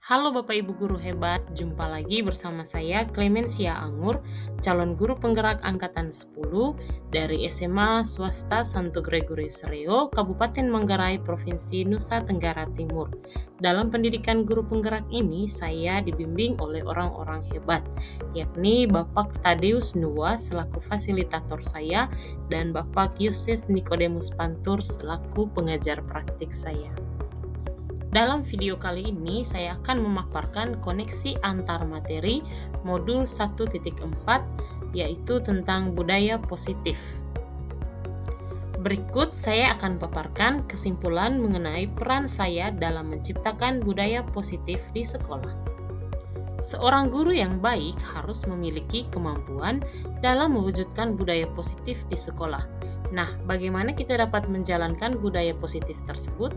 Halo Bapak Ibu guru hebat, jumpa lagi bersama saya Clemencia Angur, calon guru penggerak angkatan 10 dari SMA Swasta Santo Gregorius Reo, Kabupaten Manggarai, Provinsi Nusa Tenggara Timur. Dalam pendidikan guru penggerak ini, saya dibimbing oleh orang-orang hebat, yakni Bapak Tadeus Nuwa selaku fasilitator saya dan Bapak Yusuf Nikodemus Pantur selaku pengajar praktik saya. Dalam video kali ini, saya akan memaparkan koneksi antar materi modul 1.4, yaitu tentang budaya positif. Berikut saya akan paparkan kesimpulan mengenai peran saya dalam menciptakan budaya positif di sekolah. Seorang guru yang baik harus memiliki kemampuan dalam mewujudkan budaya positif di sekolah. Nah, bagaimana kita dapat menjalankan budaya positif tersebut?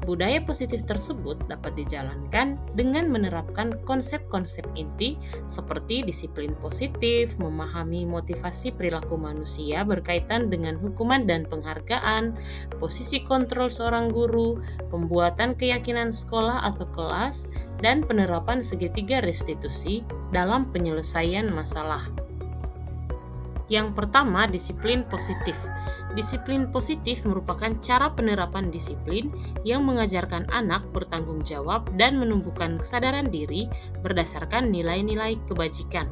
Budaya positif tersebut dapat dijalankan dengan menerapkan konsep-konsep inti seperti disiplin positif, memahami motivasi perilaku manusia berkaitan dengan hukuman dan penghargaan, posisi kontrol seorang guru, pembuatan keyakinan sekolah atau kelas, dan penerapan segitiga restitusi dalam penyelesaian masalah. Yang pertama, disiplin positif. Disiplin positif merupakan cara penerapan disiplin yang mengajarkan anak bertanggung jawab dan menumbuhkan kesadaran diri berdasarkan nilai-nilai kebajikan.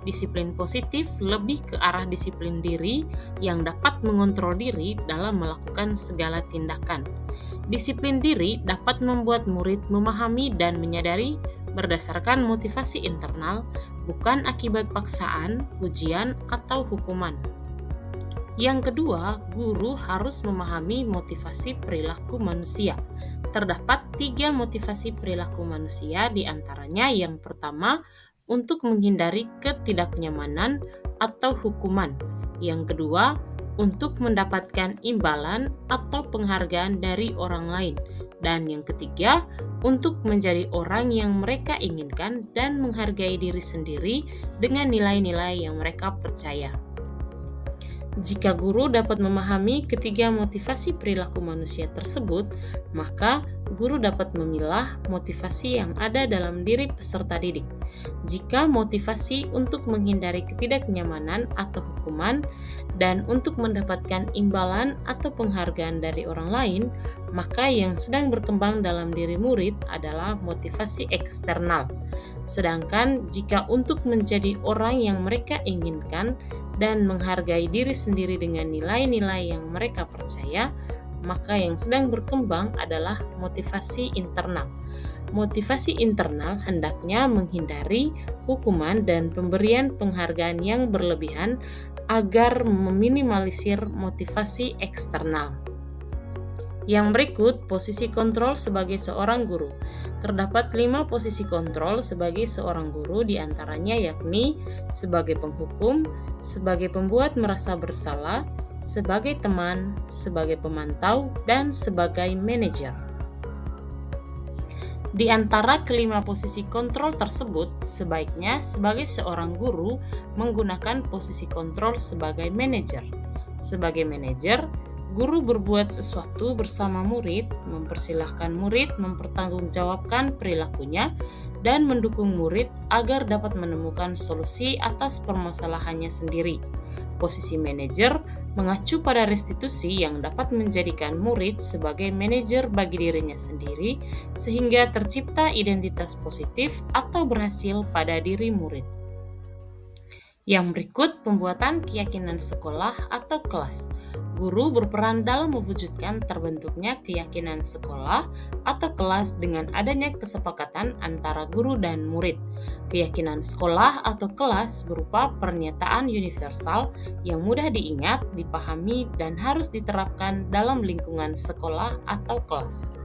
Disiplin positif lebih ke arah disiplin diri yang dapat mengontrol diri dalam melakukan segala tindakan. Disiplin diri dapat membuat murid memahami dan menyadari berdasarkan motivasi internal, bukan akibat paksaan, ujian, atau hukuman. Yang kedua, guru harus memahami motivasi perilaku manusia. Terdapat 3 motivasi perilaku manusia, di antaranya yang pertama, untuk menghindari ketidaknyamanan atau hukuman. Yang kedua, untuk mendapatkan imbalan atau penghargaan dari orang lain. Dan yang ketiga, untuk menjadi orang yang mereka inginkan dan menghargai diri sendiri dengan nilai-nilai yang mereka percaya. Jika guru dapat memahami ketiga motivasi perilaku manusia tersebut, maka guru dapat memilah motivasi yang ada dalam diri peserta didik. Jika motivasi untuk menghindari ketidaknyamanan atau hukuman dan untuk mendapatkan imbalan atau penghargaan dari orang lain, maka yang sedang berkembang dalam diri murid adalah motivasi eksternal. Sedangkan jika untuk menjadi orang yang mereka inginkan dan menghargai diri sendiri dengan nilai-nilai yang mereka percaya, maka yang sedang berkembang adalah motivasi internal. Motivasi internal hendaknya menghindari hukuman dan pemberian penghargaan yang berlebihan agar meminimalisir motivasi eksternal. Yang berikut, posisi kontrol sebagai seorang guru. Terdapat 5 posisi kontrol sebagai seorang guru, diantaranya yakni sebagai penghukum, sebagai pembuat merasa bersalah, sebagai teman, sebagai pemantau, dan sebagai manajer. Di antara kelima posisi kontrol tersebut, sebaiknya sebagai seorang guru menggunakan posisi kontrol sebagai manajer. Sebagai manajer, guru berbuat sesuatu bersama murid, mempersilahkan murid mempertanggungjawabkan perilakunya, dan mendukung murid agar dapat menemukan solusi atas permasalahannya sendiri. Posisi manajer mengacu pada restitusi yang dapat menjadikan murid sebagai manajer bagi dirinya sendiri, sehingga tercipta identitas positif atau berhasil pada diri murid. Yang berikut, pembuatan keyakinan sekolah atau kelas. Guru berperan dalam mewujudkan terbentuknya keyakinan sekolah atau kelas dengan adanya kesepakatan antara guru dan murid. Keyakinan sekolah atau kelas berupa pernyataan universal yang mudah diingat, dipahami, dan harus diterapkan dalam lingkungan sekolah atau kelas.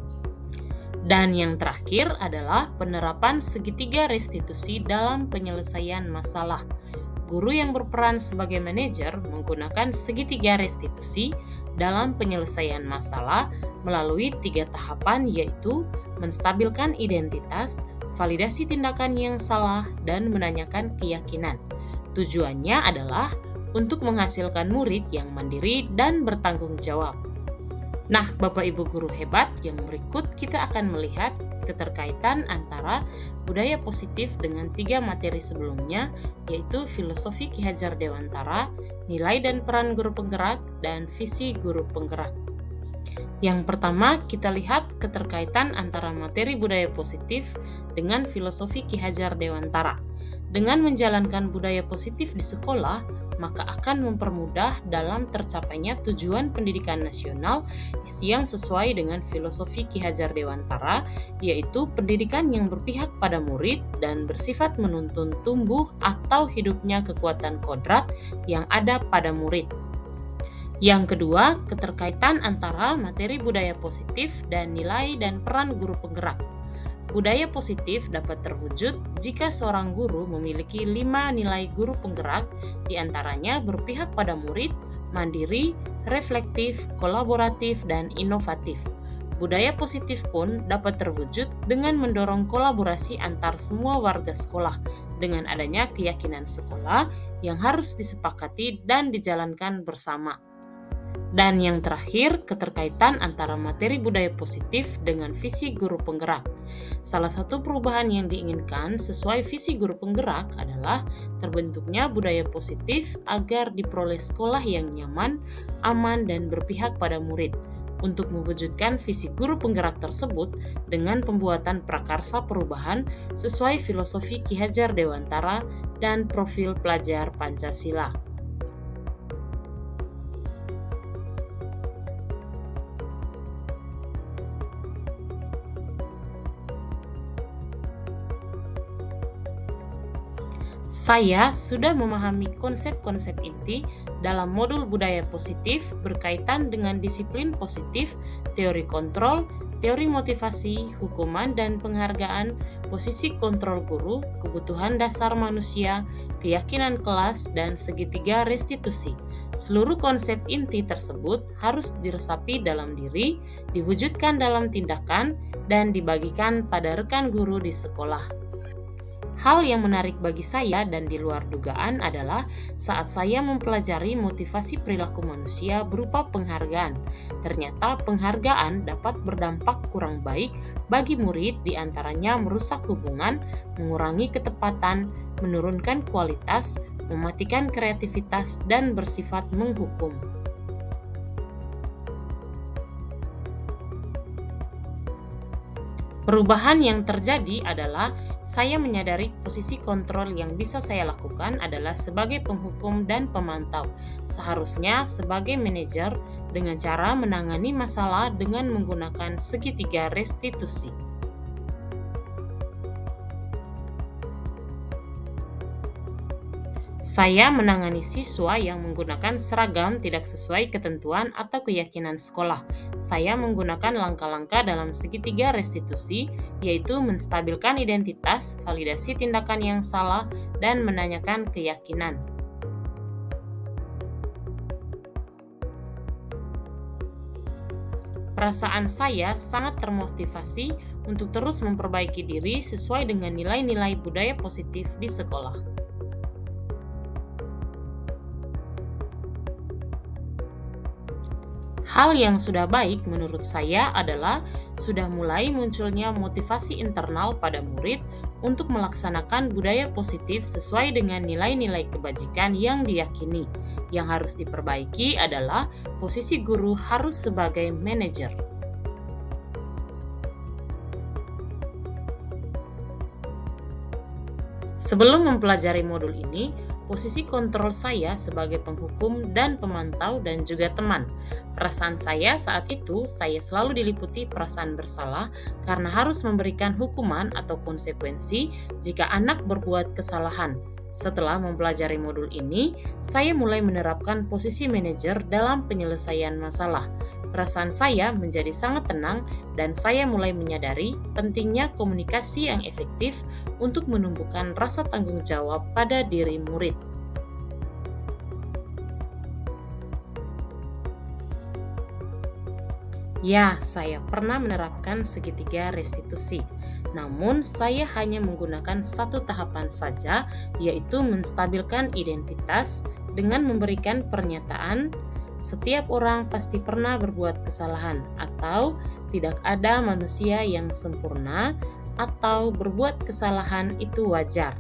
Dan yang terakhir adalah penerapan segitiga restitusi dalam penyelesaian masalah. Guru yang berperan sebagai manajer menggunakan segitiga restitusi dalam penyelesaian masalah melalui 3 tahapan, yaitu menstabilkan identitas, validasi tindakan yang salah, dan menanyakan keyakinan. Tujuannya adalah untuk menghasilkan murid yang mandiri dan bertanggung jawab. Nah, Bapak Ibu guru hebat, yang berikut kita akan melihat keterkaitan antara budaya positif dengan 3 materi sebelumnya, yaitu filosofi Ki Hajar Dewantara, nilai dan peran guru penggerak, dan visi guru penggerak. Yang pertama, kita lihat keterkaitan antara materi budaya positif dengan filosofi Ki Hajar Dewantara. Dengan menjalankan budaya positif di sekolah, maka akan mempermudah dalam tercapainya tujuan pendidikan nasional yang sesuai dengan filosofi Ki Hajar Dewantara, yaitu pendidikan yang berpihak pada murid dan bersifat menuntun tumbuh atau hidupnya kekuatan kodrat yang ada pada murid. Yang kedua, keterkaitan antara materi budaya positif dan nilai dan peran guru penggerak. Budaya positif dapat terwujud jika seorang guru memiliki 5 nilai guru penggerak, diantaranya berpihak pada murid, mandiri, reflektif, kolaboratif, dan inovatif. Budaya positif pun dapat terwujud dengan mendorong kolaborasi antar semua warga sekolah dengan adanya keyakinan sekolah yang harus disepakati dan dijalankan bersama. Dan yang terakhir, keterkaitan antara materi budaya positif dengan visi guru penggerak. Salah satu perubahan yang diinginkan sesuai visi guru penggerak adalah terbentuknya budaya positif agar diperoleh sekolah yang nyaman, aman, dan berpihak pada murid. Untuk mewujudkan visi guru penggerak tersebut dengan pembuatan prakarsa perubahan sesuai filosofi Ki Hajar Dewantara dan profil pelajar Pancasila. Saya sudah memahami konsep-konsep inti dalam modul budaya positif berkaitan dengan disiplin positif, teori kontrol, teori motivasi, hukuman dan penghargaan, posisi kontrol guru, kebutuhan dasar manusia, keyakinan kelas, dan segitiga restitusi. Seluruh konsep inti tersebut harus diresapi dalam diri, diwujudkan dalam tindakan, dan dibagikan pada rekan guru di sekolah. Hal yang menarik bagi saya dan di luar dugaan adalah saat saya mempelajari motivasi perilaku manusia berupa penghargaan. Ternyata penghargaan dapat berdampak kurang baik bagi murid, diantaranya merusak hubungan, mengurangi ketepatan, menurunkan kualitas, mematikan kreativitas, dan bersifat menghukum. Perubahan yang terjadi adalah saya menyadari posisi kontrol yang bisa saya lakukan adalah sebagai penghukum dan pemantau, seharusnya sebagai manajer dengan cara menangani masalah dengan menggunakan segitiga restitusi. Saya menangani siswa yang menggunakan seragam tidak sesuai ketentuan atau keyakinan sekolah. Saya menggunakan langkah-langkah dalam segitiga restitusi, yaitu menstabilkan identitas, validasi tindakan yang salah, dan menanyakan keyakinan. Perasaan saya sangat termotivasi untuk terus memperbaiki diri sesuai dengan nilai-nilai budaya positif di sekolah. Hal yang sudah baik menurut saya adalah sudah mulai munculnya motivasi internal pada murid untuk melaksanakan budaya positif sesuai dengan nilai-nilai kebajikan yang diyakini. Yang harus diperbaiki adalah posisi guru harus sebagai manajer. Sebelum mempelajari modul ini, posisi kontrol saya sebagai penghukum dan pemantau dan juga teman. Perasaan saya saat itu, saya selalu diliputi perasaan bersalah karena harus memberikan hukuman atau konsekuensi jika anak berbuat kesalahan. Setelah mempelajari modul ini, saya mulai menerapkan posisi manajer dalam penyelesaian masalah. Perasaan saya menjadi sangat tenang dan saya mulai menyadari pentingnya komunikasi yang efektif untuk menumbuhkan rasa tanggung jawab pada diri murid. Ya, saya pernah menerapkan segitiga restitusi. Namun, saya hanya menggunakan satu tahapan saja, yaitu menstabilkan identitas dengan memberikan pernyataan Setiap orang pasti pernah berbuat kesalahan, atau tidak ada manusia yang sempurna, atau berbuat kesalahan itu wajar.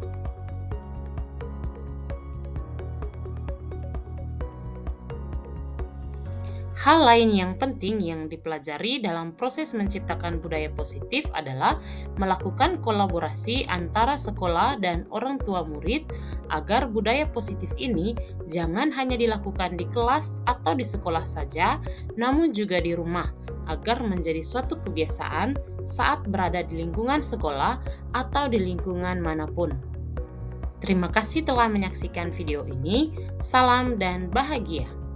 Hal lain yang penting yang dipelajari dalam proses menciptakan budaya positif adalah melakukan kolaborasi antara sekolah dan orang tua murid agar budaya positif ini jangan hanya dilakukan di kelas atau di sekolah saja, namun juga di rumah agar menjadi suatu kebiasaan saat berada di lingkungan sekolah atau di lingkungan manapun. Terima kasih telah menyaksikan video ini. Salam dan bahagia.